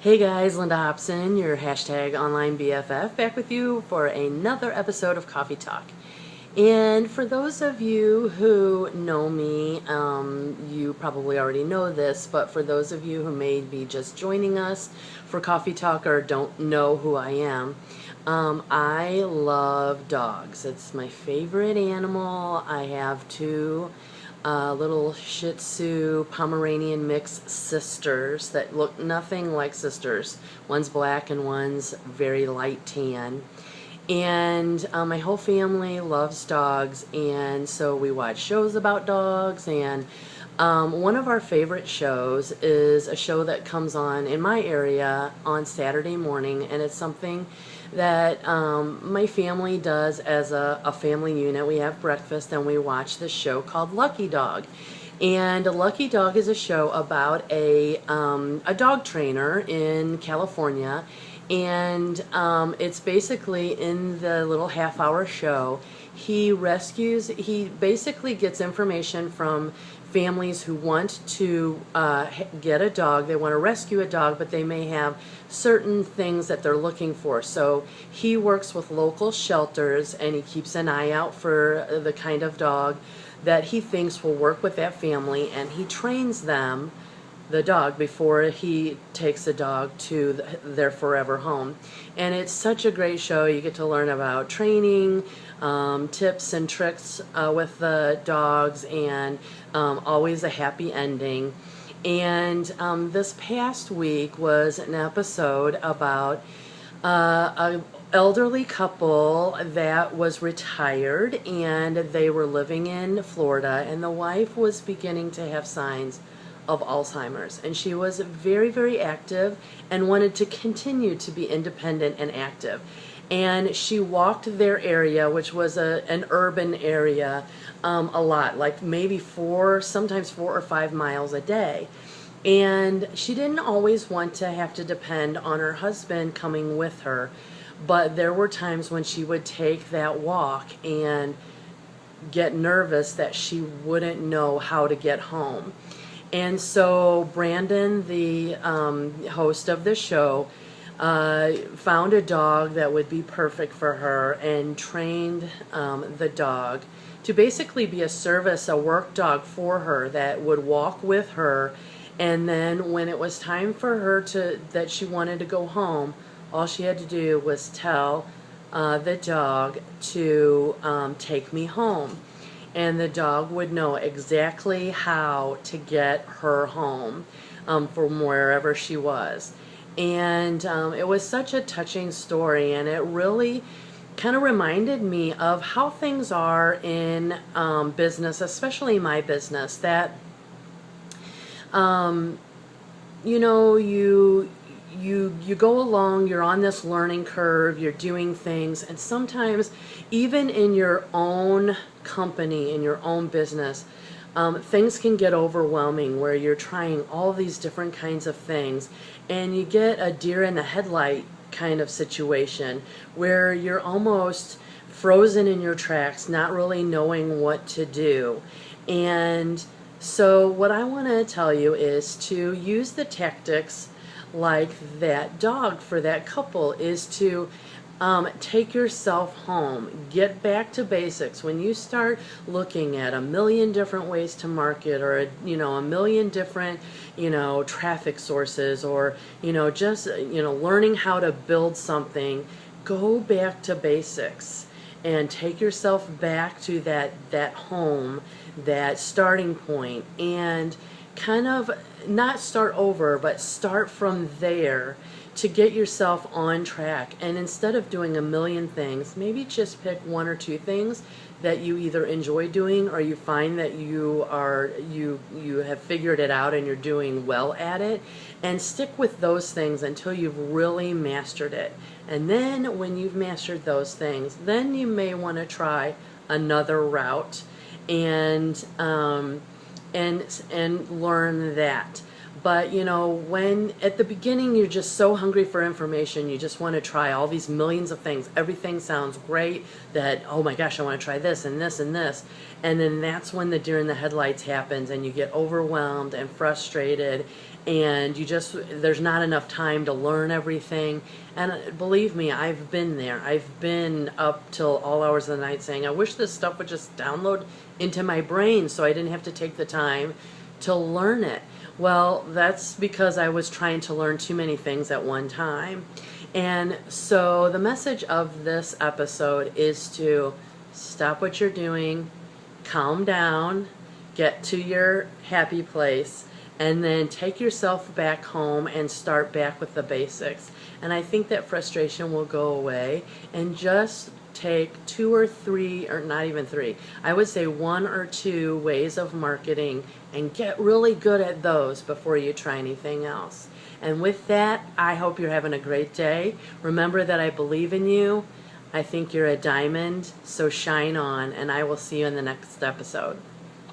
Hey guys, Linda Hopson, your hashtag online BFF, back with you for another episode of Coffee Talk. And for those of you who know me, you probably already know this, but for those of you who may be just joining us for Coffee Talk or don't know who I am, I love dogs. It's my favorite animal. I have two little Shih Tzu Pomeranian mix sisters that look nothing like sisters. One's black and one's very light tan. And my whole family loves dogs, and so we watch shows about dogs. And one of our favorite shows is a show that comes on in my area on Saturday morning, and it's something that my family does as a family unit. We have breakfast and we watch this show called Lucky Dog. And Lucky Dog is a show about a dog trainer in California. And it's basically in the little half-hour show, he basically gets information from families who want to get a dog. They want to rescue a dog, but they may have certain things that they're looking for. So he works with local shelters and he keeps an eye out for the kind of dog that he thinks will work with that family, and he trains them, the dog, before he takes the dog to their forever home. And it's such a great show. You get to learn about training, tips and tricks with the dogs, and always a happy ending. And this past week was an episode about a elderly couple that was retired, and they were living in Florida, and the wife was beginning to have signs of Alzheimer's, and she was very, very active and wanted to continue to be independent and active. And she walked their area, which was an urban area, a lot, like maybe sometimes 4 or 5 miles a day. And she didn't always want to have to depend on her husband coming with her, but there were times when she would take that walk and get nervous that she wouldn't know how to get home. And so Brandon, the host of the show, found a dog that would be perfect for her and trained the dog to basically be a work dog for her that would walk with her. And then when it was time for her that she wanted to go home, all she had to do was tell the dog to take me home. And the dog would know exactly how to get her home from wherever she was. And it was such a touching story, and it really kind of reminded me of how things are in business, especially my business, that you know, you go along, you're on this learning curve, you're doing things, and sometimes even in your own company, in your own business, things can get overwhelming where you're trying all these different kinds of things, and you get a deer in the headlight kind of situation where you're almost frozen in your tracks, not really knowing what to do. And so what I want to tell you is to use the tactics like that dog for that couple, is to take yourself home, get back to basics. When you start looking at a million different ways to market, or a million different traffic sources, or just learning how to build something, go back to basics and take yourself back to that home, that starting point, and kind of not start over, but start from there to get yourself on track. And instead of doing a million things, maybe just pick 1 or 2 things that you either enjoy doing, or you find that you have figured it out and you're doing well at it, and stick with those things until you've really mastered it. And then when you've mastered those things, then you may want to try another route and learn that. But when at the beginning you're just so hungry for information, you just want to try all these millions of things. Everything sounds great, that, oh my gosh, I want to try this and this and this. And then that's when the deer in the headlights happens, and you get overwhelmed and frustrated, and there's not enough time to learn everything. And believe me, I've been there. I've been up till all hours of the night saying, I wish this stuff would just download into my brain so I didn't have to take the time to learn it. Well, that's because I was trying to learn too many things at one time. And so the message of this episode is to stop what you're doing, calm down, get to your happy place, and then take yourself back home and start back with the basics. And I think that frustration will go away, and just take 2 or 3, or not even 3, I would say 1 or 2 ways of marketing and get really good at those before you try anything else. And with that, I hope you're having a great day. Remember that I believe in you. I think you're a diamond, so shine on, and I will see you in the next episode.